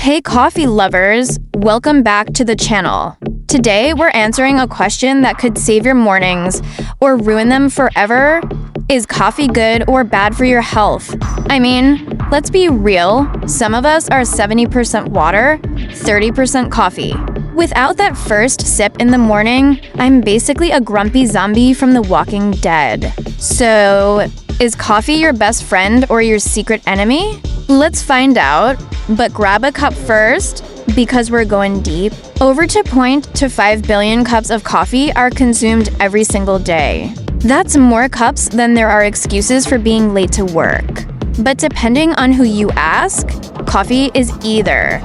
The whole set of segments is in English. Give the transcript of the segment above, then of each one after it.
Hey coffee lovers, welcome back to the channel. Today we're answering a question that could save your mornings or ruin them forever. Is coffee good or bad for your health? I mean, let's be real, some of us are 70% water, 30% coffee. Without that first sip in the morning, I'm basically a grumpy zombie from The Walking Dead. So, is coffee your best friend or your secret enemy? Let's find out, but grab a cup first, because we're going deep. Over 2.0 to 5 billion cups of coffee are consumed every single day. That's more cups than there are excuses for being late to work. But depending on who you ask, coffee is either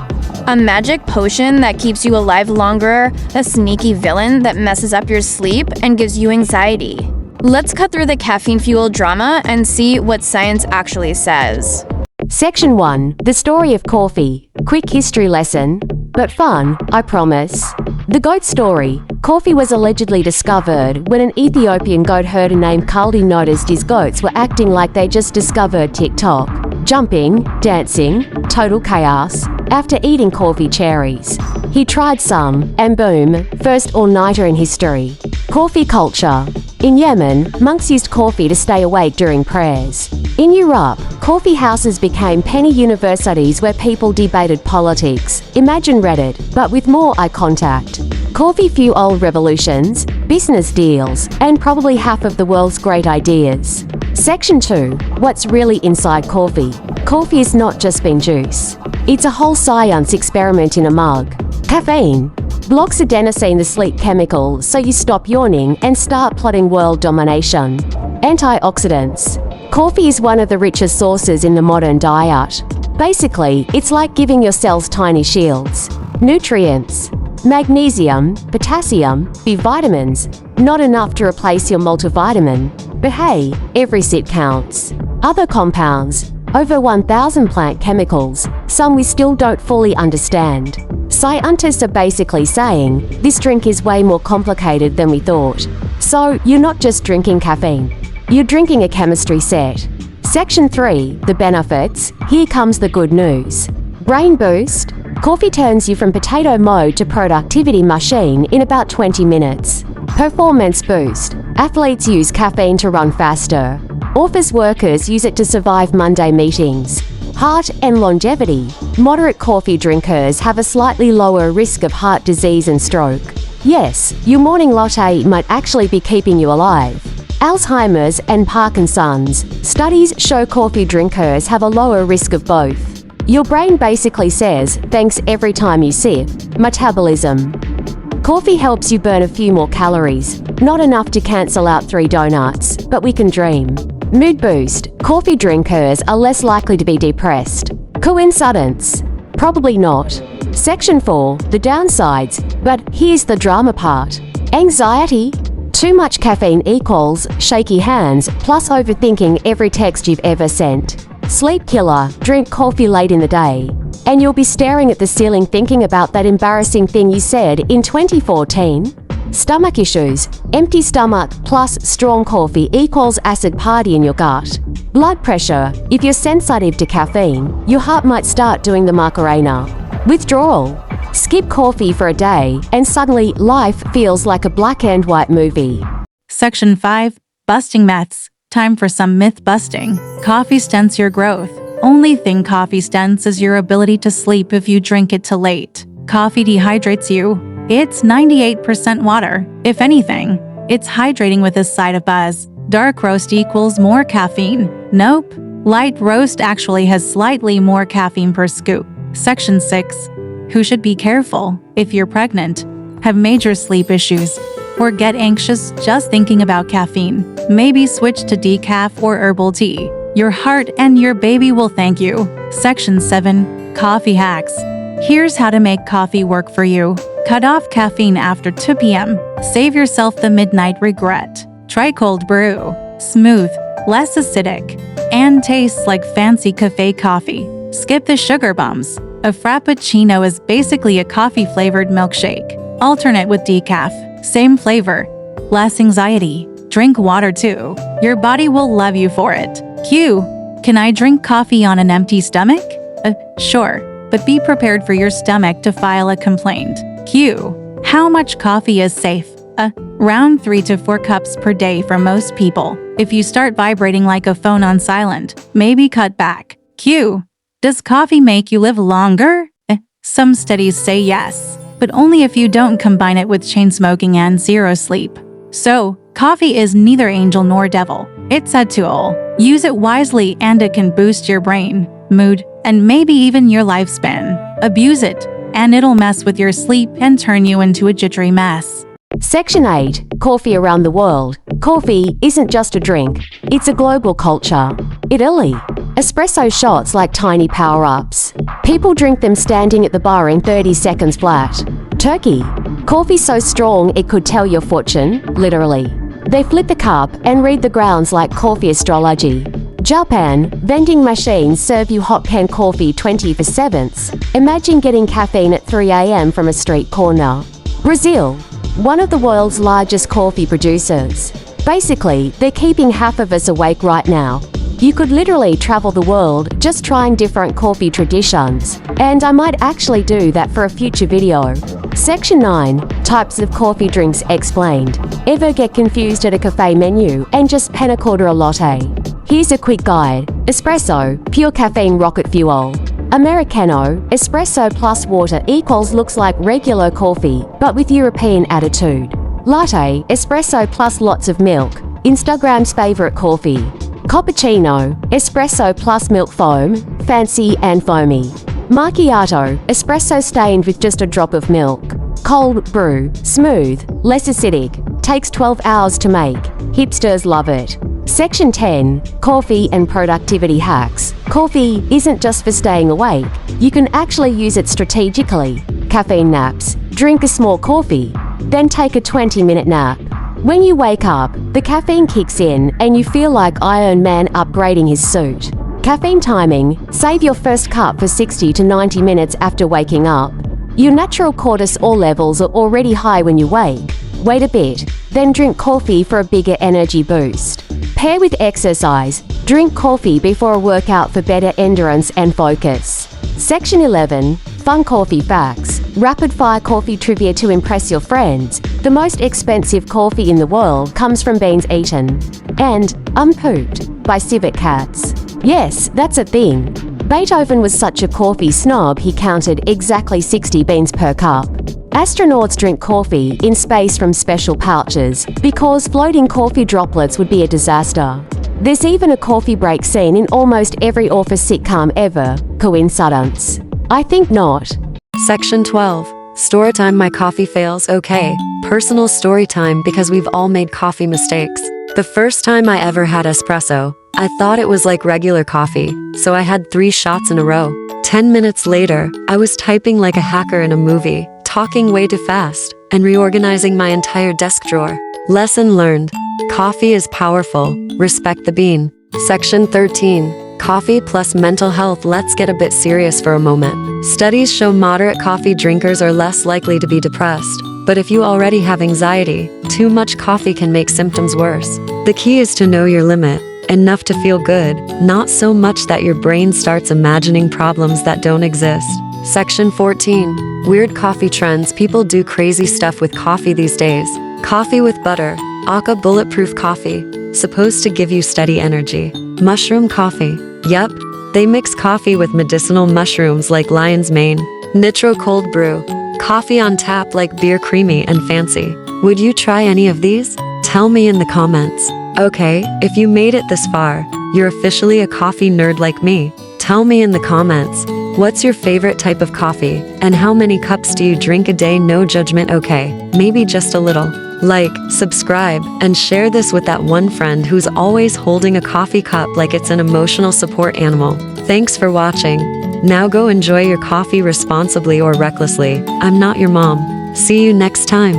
a magic potion that keeps you alive longer, a sneaky villain that messes up your sleep and gives you anxiety. Let's cut through the caffeine-fueled drama and see what science actually says. Section 1. The story of coffee. Quick history lesson, but fun, I promise. The goat story. Coffee was allegedly discovered when an Ethiopian goat herder named Kaldi noticed his goats were acting like they just discovered TikTok. Jumping, dancing, total chaos. After eating coffee cherries, he tried some, and boom, first all-nighter in history. Coffee culture. In Yemen, monks used coffee to stay awake during prayers. In Europe, coffee houses became penny universities where people debated politics. Imagine Reddit, but with more eye contact. Coffee fueled revolutions, business deals, and probably half of the world's great ideas. Section 2. What's really inside coffee? Coffee is not just bean juice. It's a whole science experiment in a mug. Caffeine blocks adenosine, the sleep chemical, so you stop yawning and start plotting world domination. Antioxidants. Coffee is one of the richest sources in the modern diet. Basically, it's like giving your cells tiny shields. Nutrients. Magnesium, potassium, B vitamins. Not enough to replace your multivitamin. But hey, every sip counts. Other compounds. Over 1,000 plant chemicals, some we still don't fully understand. Scientists are basically saying, this drink is way more complicated than we thought. So, you're not just drinking caffeine. You're drinking a chemistry set. Section 3. The benefits. Here comes the good news. Brain boost. Coffee turns you from potato mode to productivity machine in about 20 minutes. Performance boost. Athletes use caffeine to run faster. Office workers use it to survive Monday meetings. Heart and longevity. Moderate coffee drinkers have a slightly lower risk of heart disease and stroke. Yes, your morning latte might actually be keeping you alive. Alzheimer's and Parkinson's. Studies show coffee drinkers have a lower risk of both. Your brain basically says, thanks every time you sip. Metabolism. Coffee helps you burn a few more calories. Not enough to cancel out 3 donuts, but we can dream. Mood boost. Coffee drinkers are less likely to be depressed. Coincidence? Probably not. Section 4. The downsides. But here's the drama part. Anxiety. Too much caffeine equals shaky hands plus overthinking every text you've ever sent. Sleep killer. Drink coffee late in the day, and you'll be staring at the ceiling thinking about that embarrassing thing you said in 2014. Stomach issues. Empty stomach plus strong coffee equals acid party in your gut. Blood pressure. If you're sensitive to caffeine, your heart might start doing the Macarena. Withdrawal. Skip coffee for a day, and suddenly life feels like a black and white movie. Section 5. Busting myths. Time for some myth busting. Coffee stunts your growth. Only thing coffee stunts is your ability to sleep if you drink it too late. Coffee dehydrates you. It's 98% water. If anything, it's hydrating with a side of buzz. Dark roast equals more caffeine. Nope. Light roast actually has slightly more caffeine per scoop. Section 6. Who should be careful? If you're pregnant, have major sleep issues, or get anxious just thinking about caffeine, maybe switch to decaf or herbal tea. Your heart and your baby will thank you. Section 7. Coffee hacks. Here's how to make coffee work for you. Cut off caffeine after 2 p.m. Save yourself the midnight regret. Try cold brew. Smooth, less acidic, and tastes like fancy cafe coffee. Skip the sugar bumps. A frappuccino is basically a coffee-flavored milkshake. Alternate with decaf. Same flavor. Less anxiety. Drink water too. Your body will love you for it. Q. Can I drink coffee on an empty stomach? Sure. but be prepared for your stomach to file a complaint. Q. How much coffee is safe? Around 3 to 4 cups per day for most people. If you start vibrating like a phone on silent, maybe cut back. Q. Does coffee make you live longer? Some studies say yes, but only if you don't combine it with chain smoking and zero sleep. So, coffee is neither angel nor devil. It's a tool. Use it wisely and it can boost your brain, mood, and maybe even your lifespan. Abuse it, and it'll mess with your sleep and turn you into a jittery mess. Section 8. Coffee around the world. Coffee isn't just a drink, it's a global culture. Italy. Espresso shots like tiny power-ups. People drink them standing at the bar in 30 seconds flat. Turkey. Coffee so strong it could tell your fortune, literally. They flip the cup and read the grounds like coffee astrology. Japan. Vending machines serve you hot canned coffee 24/7. Imagine getting caffeine at 3 a.m. from a street corner. Brazil. One of the world's largest coffee producers. Basically, they're keeping half of us awake right now. You could literally travel the world just trying different coffee traditions, and I might actually do that for a future video. Section 9. Types of coffee drinks explained. Ever get confused at a cafe menu and just pen a quarter a latte? Here's a quick guide. Espresso, pure caffeine rocket fuel. Americano, espresso plus water equals looks like regular coffee, but with European attitude. Latte, espresso plus lots of milk. Instagram's favorite coffee. Cappuccino, espresso plus milk foam, fancy and foamy. Macchiato, espresso stained with just a drop of milk. Cold brew, smooth, less acidic, takes 12 hours to make. Hipsters love it. Section 10. Coffee and productivity hacks. Coffee isn't just for staying awake. You can actually use it strategically. Caffeine naps. Drink a small coffee, then take a 20-minute nap. When you wake up, the caffeine kicks in and you feel like Iron Man upgrading his suit. Caffeine timing. Save your first cup for 60 to 90 minutes after waking up. Your natural cortisol levels are already high when you wake. Wait a bit, then drink coffee for a bigger energy boost. Pair with exercise. Drink coffee before a workout for better endurance and focus. Section 11. Fun coffee facts. Rapid-fire coffee trivia to impress your friends. The most expensive coffee in the world comes from beans eaten and unpooped by civet cats. Yes, that's a thing. Beethoven was such a coffee snob he counted exactly 60 beans per cup. Astronauts drink coffee in space from special pouches because floating coffee droplets would be a disaster. There's even a coffee break scene in almost every office sitcom ever. Coincidence? I think not. Section 12. Story time. My coffee fails. Okay. Personal story time because we've all made coffee mistakes. The first time I ever had espresso, I thought it was like regular coffee, so I had 3 shots in a row. 10 minutes later, I was typing like a hacker in a movie, talking way too fast, and reorganizing my entire desk drawer. Lesson learned. Coffee is powerful. Respect the bean. Section 13. Coffee plus mental health. Let's get a bit serious for a moment. Studies show moderate coffee drinkers are less likely to be depressed. But if you already have anxiety, too much coffee can make symptoms worse. The key is to know your limit. Enough to feel good, not so much that your brain starts imagining problems that don't exist. Section 14. Weird coffee trends. People do crazy stuff with coffee these days. Coffee with butter. Aka bulletproof coffee. Supposed to give you steady energy. Mushroom coffee. Yep, they mix coffee with medicinal mushrooms like lion's mane. Nitro cold brew. Coffee on tap like beer, creamy and fancy. Would you try any of these? Tell me in the comments. Okay, if you made it this far, you're officially a coffee nerd like me. Tell me in the comments, what's your favorite type of coffee, and how many cups do you drink a day? No judgment, okay? Maybe just a little. Like, subscribe, and share this with that one friend who's always holding a coffee cup like it's an emotional support animal. Thanks for watching. Now go enjoy your coffee responsibly or recklessly. I'm not your mom. See you next time.